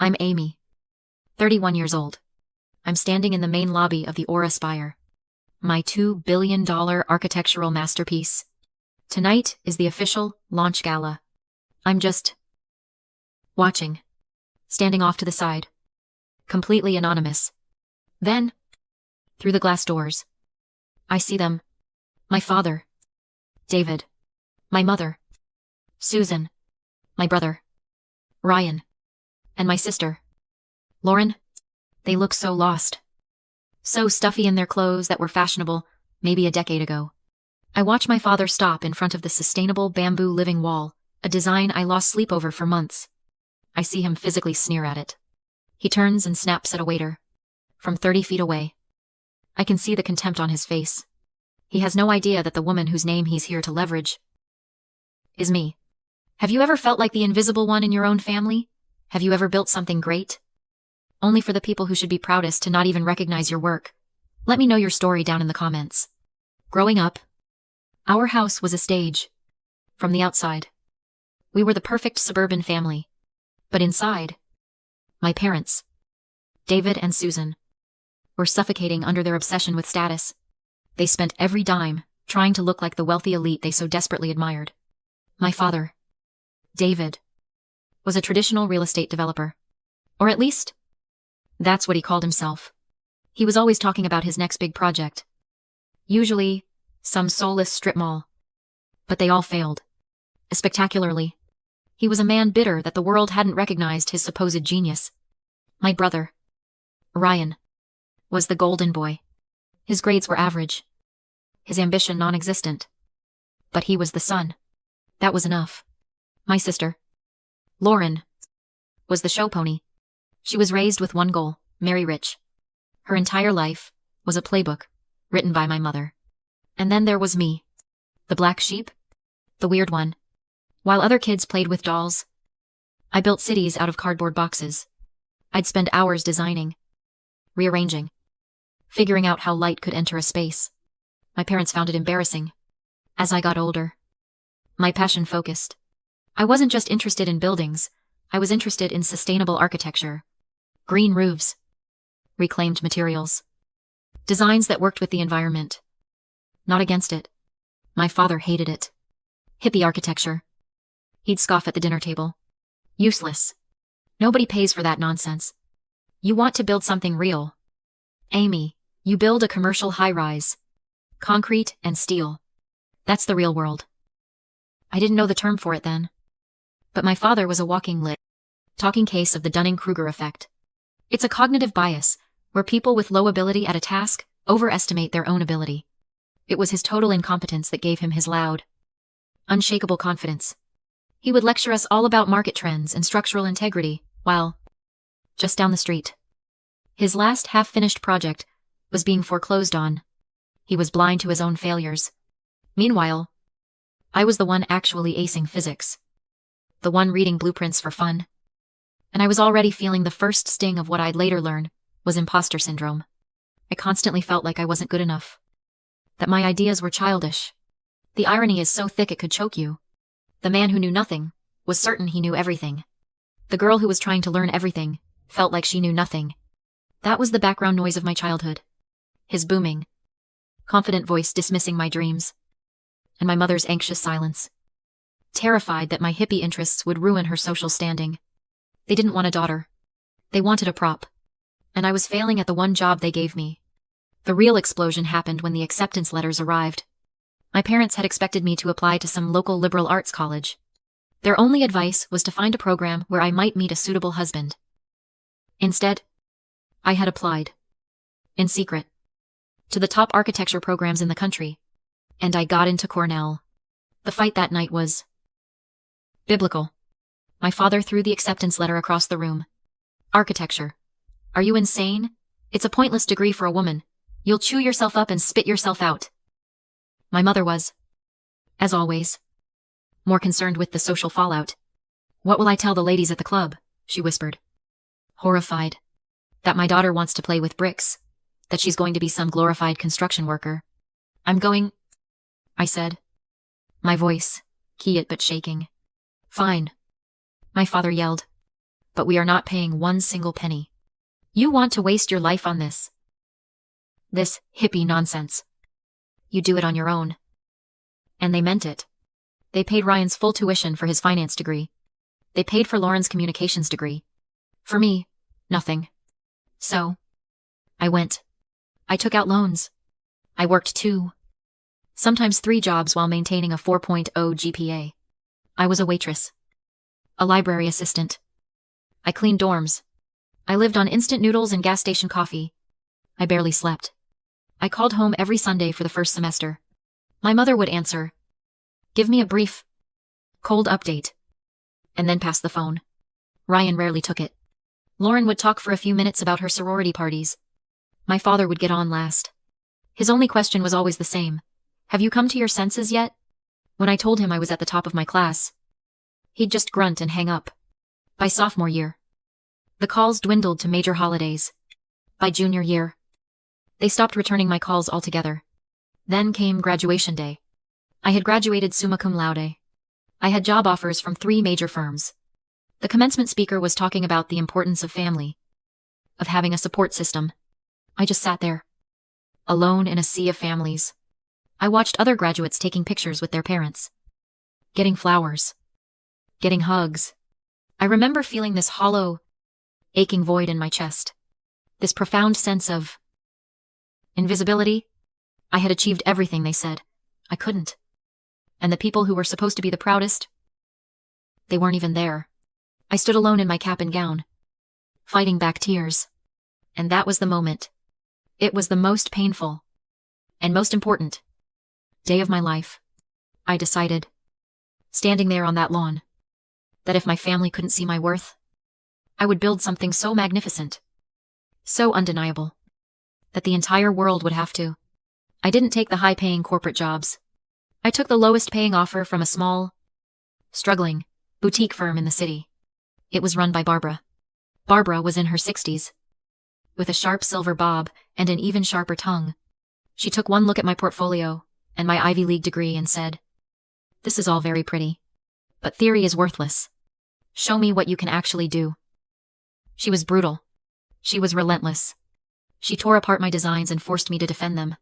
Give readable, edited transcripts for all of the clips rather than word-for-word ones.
I'm Amy, 31 years old. I'm standing in the main lobby of the Aura Spire, my $2 billion architectural masterpiece. Tonight is the official launch gala. I'm just watching, standing off to the side, completely anonymous. Then, through the glass doors, I see them. My father, David. My mother, Susan. My brother, Ryan. And my sister, Lauren. They look so lost. So stuffy in their clothes that were fashionable maybe a decade ago. I watch my father stop in front of the sustainable bamboo living wall, a design I lost sleep over for months. I see him physically sneer at it. He turns and snaps at a waiter. From 30 feet away. I can see the contempt on his face. He has no idea that the woman whose name he's here to leverage is me. Have you ever felt like the invisible one in your own family? Have you ever built something great, only for the people who should be proudest to not even recognize your work? Let me know your story down in the comments. Growing up, our house was a stage. From the outside, we were the perfect suburban family. But inside, my parents, David and Susan, were suffocating under their obsession with status. They spent every dime trying to look like the wealthy elite they so desperately admired. My father, David, was a traditional real estate developer. Or at least, that's what he called himself. He was always talking about his next big project. Usually, some soulless strip mall. But they all failed. Spectacularly. He was a man bitter that the world hadn't recognized his supposed genius. My brother, Ryan, was the golden boy. His grades were average. His ambition non-existent. But he was the son. That was enough. My sister, Lauren, was the show pony. She was raised with one goal, marry rich. Her entire life was a playbook, written by my mother. And then there was me, the black sheep, the weird one. While other kids played with dolls, I built cities out of cardboard boxes. I'd spend hours designing, rearranging, figuring out how light could enter a space. My parents found it embarrassing. As I got older, my passion focused. I wasn't just interested in buildings, I was interested in sustainable architecture. Green roofs, reclaimed materials, designs that worked with the environment, not against it. My father hated it. Hippie architecture. He'd scoff at the dinner table. Useless. Nobody pays for that nonsense. You want to build something real. Amy, you build a commercial high-rise. Concrete and steel. That's the real world. I didn't know the term for it then. But my father was a walking talking case of the Dunning-Kruger effect. It's a cognitive bias, where people with low ability at a task overestimate their own ability. It was his total incompetence that gave him his loud, unshakable confidence. He would lecture us all about market trends and structural integrity, while, just down the street, his last half-finished project was being foreclosed on. He was blind to his own failures. Meanwhile, I was the one actually acing physics. The one reading blueprints for fun. And I was already feeling the first sting of what I'd later learn was imposter syndrome. I constantly felt like I wasn't good enough. That my ideas were childish. The irony is so thick it could choke you. The man who knew nothing was certain he knew everything. The girl who was trying to learn everything felt like she knew nothing. That was the background noise of my childhood. His booming, confident voice dismissing my dreams. And my mother's anxious silence. Terrified that my hippie interests would ruin her social standing. They didn't want a daughter. They wanted a prop. And I was failing at the one job they gave me. The real explosion happened when the acceptance letters arrived. My parents had expected me to apply to some local liberal arts college. Their only advice was to find a program where I might meet a suitable husband. Instead, I had applied, in secret, to the top architecture programs in the country, and I got into Cornell. The fight that night was biblical. My father threw the acceptance letter across the room. Architecture. Are you insane? It's a pointless degree for a woman. You'll chew yourself up and spit yourself out. My mother was, as always, more concerned with the social fallout. What will I tell the ladies at the club? She whispered. Horrified. That my daughter wants to play with bricks. That she's going to be some glorified construction worker. I'm going, I said. My voice, quiet but shaking. Fine. My father yelled. but we are not paying one single penny. You want to waste your life on this? This hippie nonsense. You do it on your own. And they meant it. They paid Ryan's full tuition for his finance degree. They paid for Lauren's communications degree. For me, nothing. So, I went. I took out loans. I worked 2, sometimes 3 jobs while maintaining a 4.0 GPA. I was a waitress. A library assistant. I cleaned dorms. I lived on instant noodles and gas station coffee. I barely slept. I called home every Sunday for the first semester. My mother would answer, give me a brief, cold update, and then pass the phone. Ryan rarely took it. Lauren would talk for a few minutes about her sorority parties. My father would get on last. His only question was always the same. Have you come to your senses yet? When I told him I was at the top of my class, he'd just grunt and hang up. By sophomore year, the calls dwindled to major holidays. By junior year, they stopped returning my calls altogether. Then came graduation day. I had graduated summa cum laude. I had job offers from 3 major firms. The commencement speaker was talking about the importance of family, of having a support system. I just sat there, alone in a sea of families. I watched other graduates taking pictures with their parents, getting flowers, getting hugs. I remember feeling this hollow, aching void in my chest, this profound sense of invisibility. I had achieved everything they said I couldn't. And the people who were supposed to be the proudest, they weren't even there. I stood alone in my cap and gown, fighting back tears. And that was the moment. It was the most painful, and most important, day of my life. I decided, standing there on that lawn, that if my family couldn't see my worth, I would build something so magnificent, so undeniable, that the entire world would have to. I didn't take the high-paying corporate jobs. I took the lowest-paying offer from a small, struggling, boutique firm in the city. It was run by Barbara. Barbara was in her 60s, with a sharp silver bob and an even sharper tongue. She took one look at my portfolio and my Ivy League degree and said, "This is all very pretty, but theory is worthless. Show me what you can actually do." She was brutal. She was relentless. She tore apart my designs and forced me to defend them.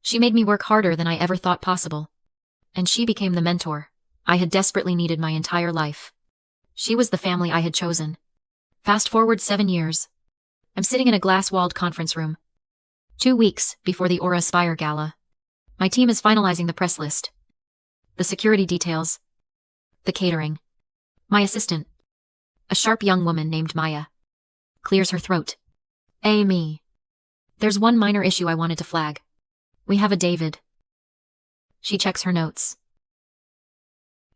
She made me work harder than I ever thought possible. And she became the mentor I had desperately needed my entire life. She was the family I had chosen. Fast forward 7 years. I'm sitting in a glass-walled conference room, 2 weeks before the Aura Spire Gala. My team is finalizing the press list, the security details, the catering. My assistant, a sharp young woman named Maya, clears her throat. Me. There's one minor issue I wanted to flag. We have a David. She checks her notes.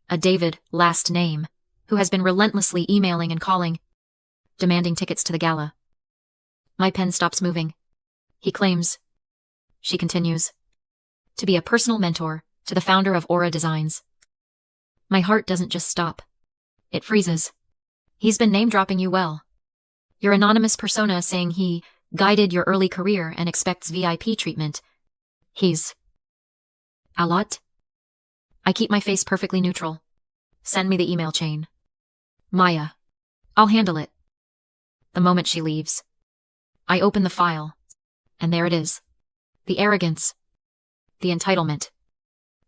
A David, last name, who has been relentlessly emailing and calling, demanding tickets to the gala. My pen stops moving. He claims, she continues, to be a personal mentor to the founder of Aura Designs. My heart doesn't just stop. It freezes. He's been name-dropping you well. Your anonymous persona saying he guided your early career and expects VIP treatment. He's a lot. I keep my face perfectly neutral. Send me the email chain. Maya. I'll handle it. The moment she leaves, I open the file, and there it is. The arrogance. The entitlement.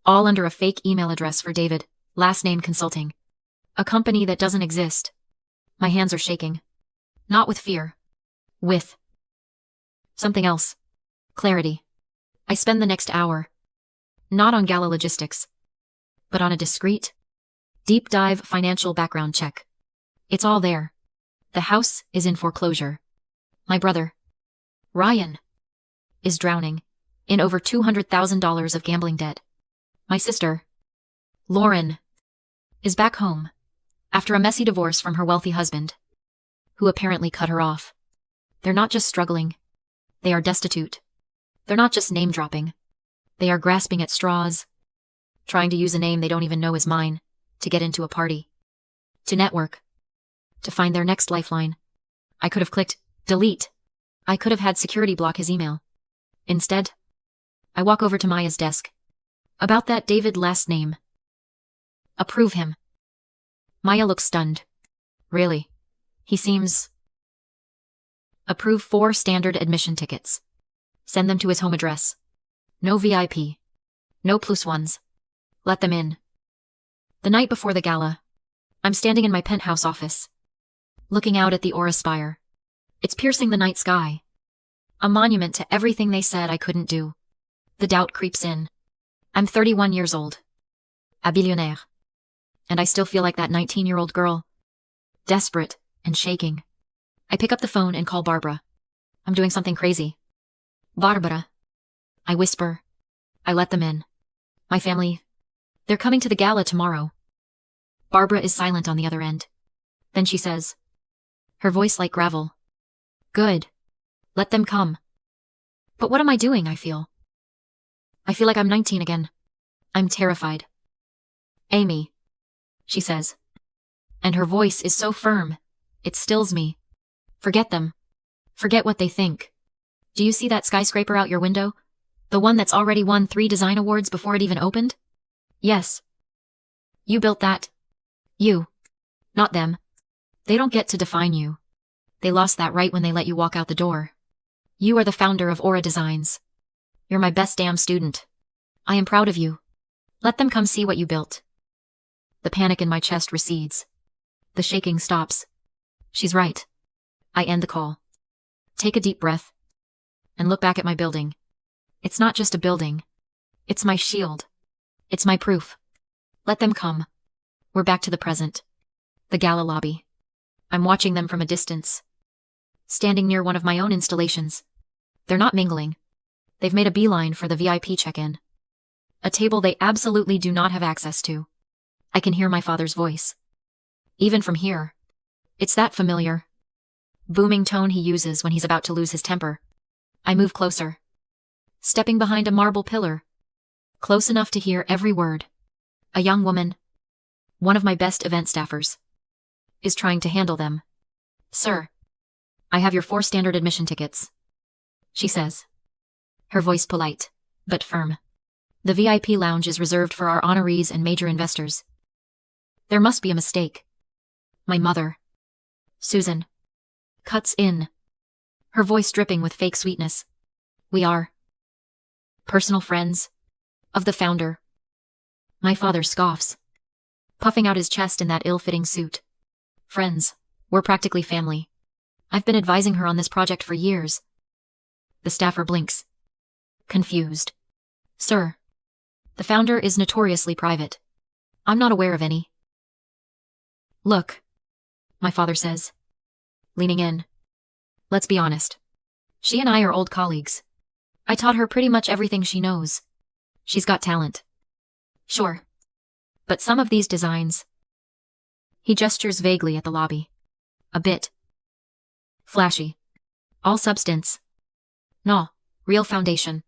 All under a fake email address for David, last name consulting. A company that doesn't exist. My hands are shaking. Not with fear. With something else. Clarity. I spend the next hour, not on gala logistics, but on a discreet, deep dive financial background check. It's all there. The house is in foreclosure. My brother, Ryan, is drowning in over $200,000 of gambling debt. My sister, Lauren, is back home after a messy divorce from her wealthy husband, who apparently cut her off. They're not just struggling. They are destitute. They're not just name-dropping. They are grasping at straws, trying to use a name they don't even know is mine, to get into a party, to network, to find their next lifeline. I could have clicked delete. I could have had security block his email. Instead, I walk over to Maya's desk. About that David last name. Approve him. Maya looks stunned. Really? He seems... Approve 4 standard admission tickets. Send them to his home address. No VIP. No plus ones. Let them in. The night before the gala, I'm standing in my penthouse office, looking out at the Aura Spire. It's piercing the night sky. A monument to everything they said I couldn't do. The doubt creeps in. I'm 31 years old. A billionaire. And I still feel like that 19-year-old girl. Desperate and shaking. I pick up the phone and call Barbara. I'm doing something crazy. Barbara. I whisper. I let them in. My family. They're coming to the gala tomorrow. Barbara is silent on the other end. Then she says, her voice like gravel. Good. Let them come. But what am I doing, I feel? I feel like I'm 19 again. I'm terrified. Amy. She says. And her voice is so firm. It stills me. Forget them. Forget what they think. Do you see that skyscraper out your window? The one that's already won 3 design awards before it even opened? Yes. You built that. You. Not them. They don't get to define you. They lost that right when they let you walk out the door. You are the founder of Aura Designs. You're my best damn student. I am proud of you. Let them come see what you built. The panic in my chest recedes. The shaking stops. She's right. I end the call. Take a deep breath. And look back at my building. It's not just a building. It's my shield. It's my proof. Let them come. We're back to the present. The gala lobby. I'm watching them from a distance. Standing near one of my own installations. They're not mingling. They've made a beeline for the VIP check-in. A table they absolutely do not have access to. I can hear my father's voice. Even from here. It's that familiar. Booming tone he uses when he's about to lose his temper. I move closer. Stepping behind a marble pillar. Close enough to hear every word. A young woman, one of my best event staffers, is trying to handle them. Sir, I have your 4 standard admission tickets, she says. Her voice polite, but firm. The VIP lounge is reserved for our honorees and major investors. There must be a mistake. My mother, Susan, cuts in, her voice dripping with fake sweetness. We are personal friends of the founder. My father scoffs, puffing out his chest in that ill-fitting suit. Friends, we're practically family. I've been advising her on this project for years. The staffer blinks, confused. Sir, the founder is notoriously private. I'm not aware of any. Look, my father says, leaning in. Let's be honest. She and I are old colleagues. I taught her pretty much everything she knows. She's got talent. Sure. But some of these designs... He gestures vaguely at the lobby. A bit flashy. All substance. No, real foundation.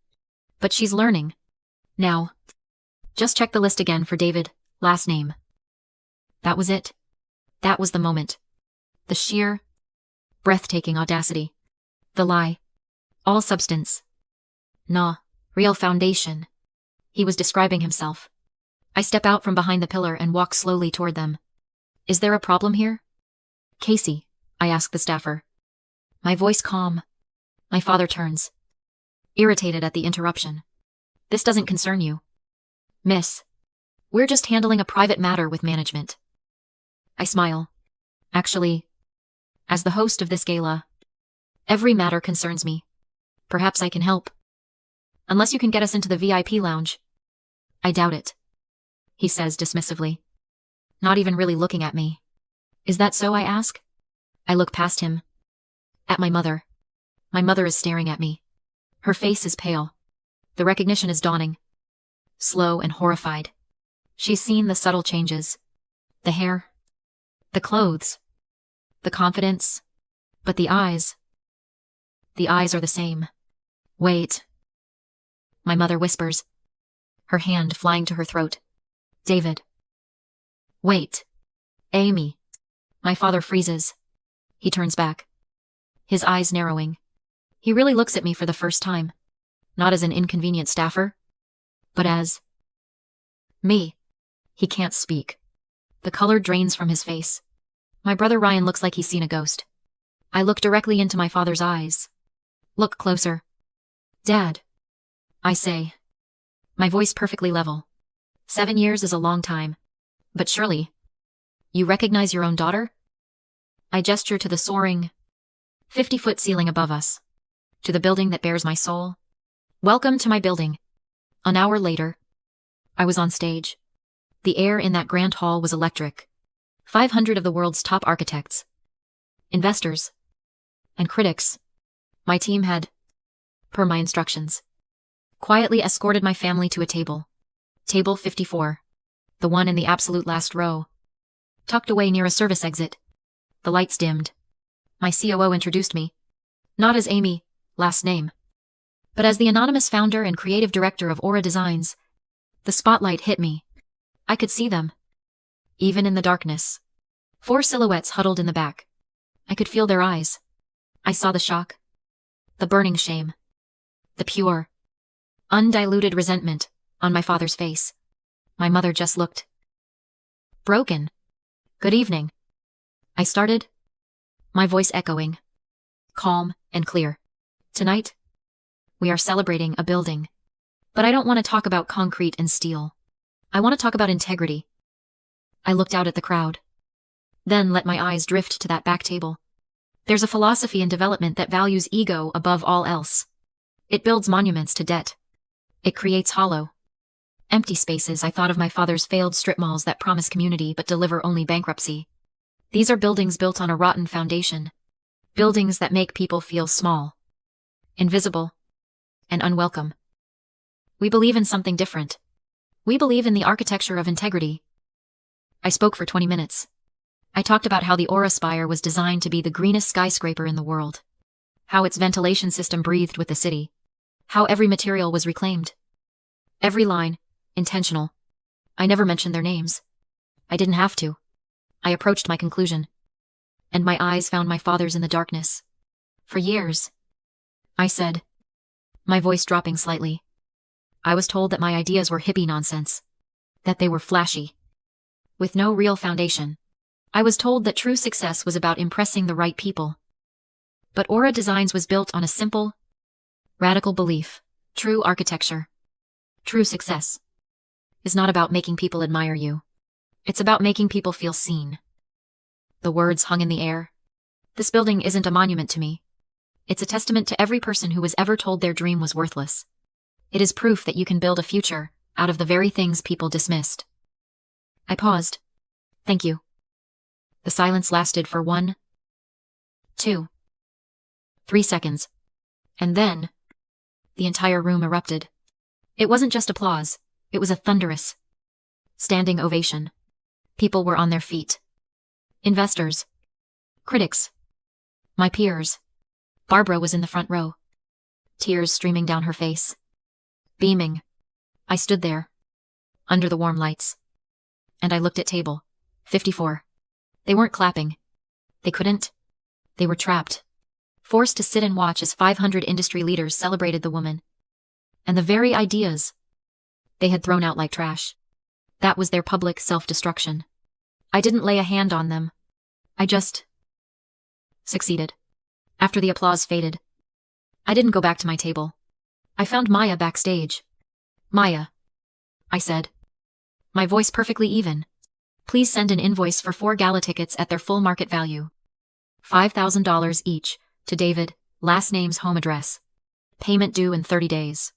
But she's learning. Now. Just check the list again for David, last name. That was it. That was the moment. The sheer, breathtaking audacity. The lie. All substance. No, real foundation. He was describing himself. I step out from behind the pillar and walk slowly toward them. Is there a problem here? Casey, I ask the staffer. My voice calm. My father turns, irritated at the interruption. This doesn't concern you. Miss, we're just handling a private matter with management. I smile. Actually, as the host of this gala, every matter concerns me. Perhaps I can help. Unless you can get us into the VIP lounge. I doubt it, he says dismissively, not even really looking at me. Is that so, I ask? I look past him. At my mother. My mother is staring at me. Her face is pale. The recognition is dawning. Slow and horrified. She's seen the subtle changes. The hair. The clothes. The confidence. But the eyes. The eyes are the same. Wait. My mother whispers, her hand flying to her throat. David. Wait. Amy. My father freezes. He turns back. His eyes narrowing. He really looks at me for the first time. Not as an inconvenient staffer, but as me. He can't speak. The color drains from his face. My brother Ryan looks like he's seen a ghost. I look directly into my father's eyes. Look closer. Dad. I say. My voice perfectly level. 7 years is a long time. But surely. You recognize your own daughter? I gesture to the soaring, 50-foot ceiling above us. To the building that bears my soul. Welcome to my building. An hour later, I was on stage. The air in that grand hall was electric. 500 of the world's top architects, investors, and critics. My team had, per my instructions, quietly escorted my family to a table. Table 54. The one in the absolute last row. Tucked away near a service exit. The lights dimmed. My COO introduced me. Not as Amy, last name, but as the anonymous founder and creative director of Aura Designs. The spotlight hit me. I could see them. Even in the darkness. 4 silhouettes huddled in the back. I could feel their eyes. I saw the shock. The burning shame. The pure, undiluted resentment on my father's face. My mother just looked broken. Good evening. I started, my voice echoing, calm and clear. Tonight, we are celebrating a building. But I don't want to talk about concrete and steel. I want to talk about integrity. I looked out at the crowd. Then let my eyes drift to that back table. There's a philosophy in development that values ego above all else. It builds monuments to debt. It creates hollow, empty spaces. I thought of my father's failed strip malls that promise community but deliver only bankruptcy. These are buildings built on a rotten foundation. Buildings that make people feel small, invisible, and unwelcome. We believe in something different. We believe in the architecture of integrity. I spoke for 20 minutes. I talked about how the Aura Spire was designed to be the greenest skyscraper in the world. How its ventilation system breathed with the city. How every material was reclaimed. Every line, intentional. I never mentioned their names. I didn't have to. I approached my conclusion. And my eyes found my father's in the darkness. For years, I said, my voice dropping slightly, I was told that my ideas were hippie nonsense. That they were flashy. With no real foundation. I was told that true success was about impressing the right people. But Aura Designs was built on a simple, radical belief. True architecture, true success, is not about making people admire you. It's about making people feel seen. The words hung in the air. This building isn't a monument to me. It's a testament to every person who was ever told their dream was worthless. It is proof that you can build a future out of the very things people dismissed. I paused. Thank you. The silence lasted for 1, 2, 3 seconds. And then, the entire room erupted. It wasn't just applause, it was a thunderous, standing ovation. People were on their feet. Investors. Critics. My peers. Barbara was in the front row. Tears streaming down her face. Beaming. I stood there, under the warm lights. And I looked at table 54. They weren't clapping. They couldn't. They were trapped. Forced to sit and watch as 500 industry leaders celebrated the woman. And the very ideas they had thrown out like trash. That was their public self-destruction. I didn't lay a hand on them. I just succeeded. After the applause faded, I didn't go back to my table. I found Maya backstage. Maya, I said, my voice perfectly even. Please send an invoice for 4 gala tickets at their full market value. $5,000 each, to David, last name's home address. Payment due in 30 days.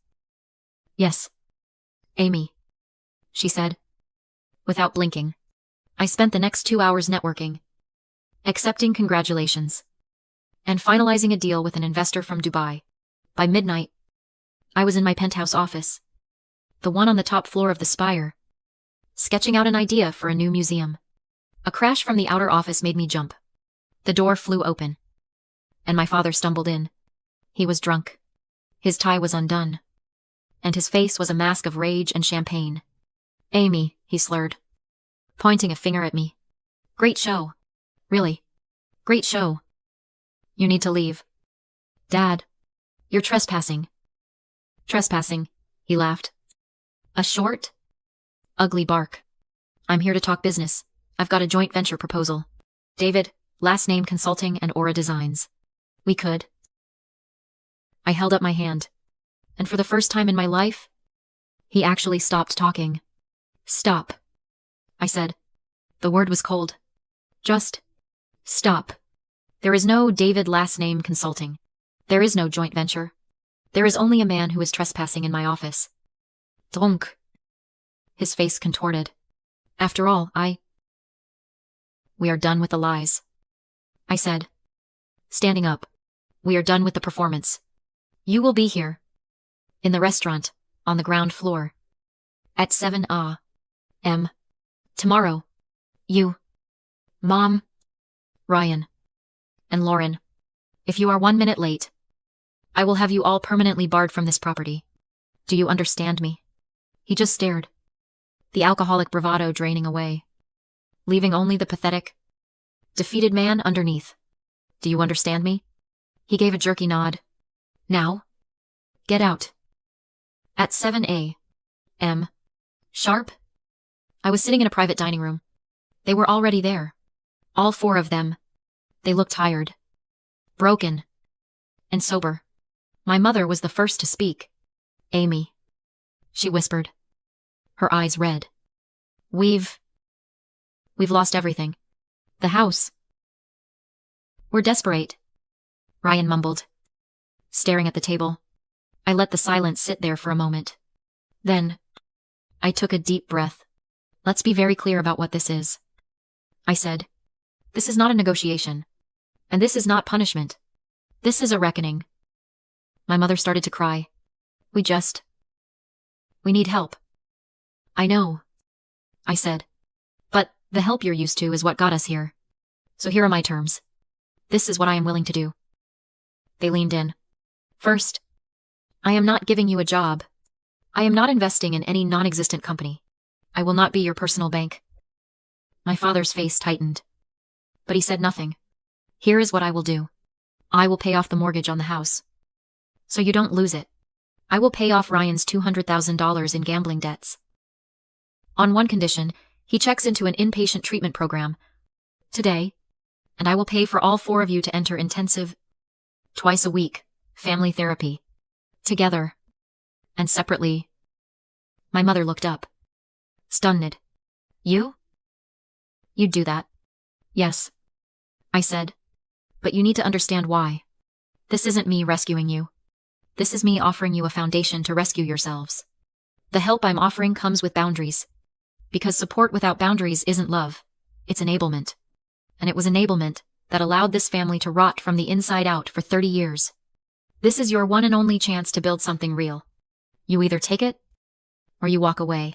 Yes. Amy, she said, without blinking. I spent the next 2 hours networking, accepting congratulations, and finalizing a deal with an investor from Dubai. By midnight, I was in my penthouse office, the one on the top floor of the Spire, sketching out an idea for a new museum. A crash from the outer office made me jump. The door flew open, and my father stumbled in. He was drunk. His tie was undone, and his face was a mask of rage and champagne. Amy, he slurred, pointing a finger at me. Great show. Really. Great show. You need to leave. Dad, you're trespassing. Trespassing, he laughed. A short, ugly bark. I'm here to talk business. I've got a joint venture proposal. David, last name consulting and Aura Designs. We could. I held up my hand. And for the first time in my life, he actually stopped talking. Stop, I said. The word was cold. Just stop. There is no David last name consulting. There is no joint venture. There is only a man who is trespassing in my office. Drunk. His face contorted. After all, We are done with the lies, I said, standing up. We are done with the performance. You will be here. In the restaurant, on the ground floor. At 7 a.m. tomorrow. You, Mom, Ryan, and Lauren. If you are 1 minute late, I will have you all permanently barred from this property. Do you understand me? He just stared. The alcoholic bravado draining away, leaving only the pathetic, defeated man underneath. Do you understand me? He gave a jerky nod. Now? Get out. At 7 a.m. sharp? I was sitting in a private dining room. They were already there. All 4 of them. They looked tired, broken, and sober. My mother was the first to speak. Amy, she whispered, her eyes red. We've lost everything. The house. We're desperate, Ryan mumbled, staring at the table. I let the silence sit there for a moment. Then, I took a deep breath. Let's be very clear about what this is, I said. This is not a negotiation. And this is not punishment. This is a reckoning. My mother started to cry. We need help. I know, I said. But the help you're used to is what got us here. So here are my terms. This is what I am willing to do. They leaned in. First, I am not giving you a job. I am not investing in any non-existent company. I will not be your personal bank. My father's face tightened. But he said nothing. Here is what I will do. I will pay off the mortgage on the house. So you don't lose it. I will pay off Ryan's $200,000 in gambling debts. On one condition, he checks into an inpatient treatment program today, and I will pay for all 4 of you to enter intensive, twice a week, family therapy, together, and separately. My mother looked up, stunned. You? You'd do that? Yes, I said. But you need to understand why. This isn't me rescuing you. This is me offering you a foundation to rescue yourselves. The help I'm offering comes with boundaries. Because support without boundaries isn't love. It's enablement. And it was enablement that allowed this family to rot from the inside out for 30 years. This is your one and only chance to build something real. You either take it, or you walk away.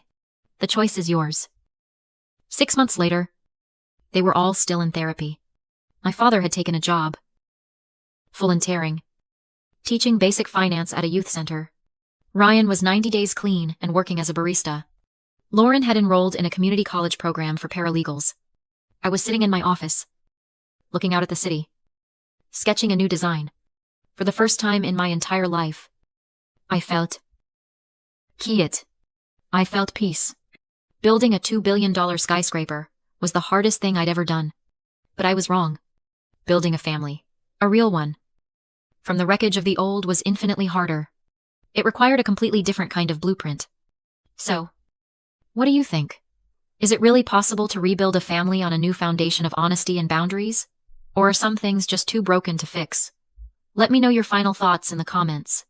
The choice is yours. 6 months later, they were all still in therapy. My father had taken a job, volunteering, teaching basic finance at a youth center. Ryan was 90 days clean and working as a barista. Lauren had enrolled in a community college program for paralegals. I was sitting in my office, looking out at the city, sketching a new design. For the first time in my entire life, I felt quiet. I felt peace. Building a $2 billion skyscraper was the hardest thing I'd ever done. But I was wrong. Building a family, a real one, from the wreckage of the old was infinitely harder. It required a completely different kind of blueprint. So, what do you think? Is it really possible to rebuild a family on a new foundation of honesty and boundaries? Or are some things just too broken to fix? Let me know your final thoughts in the comments.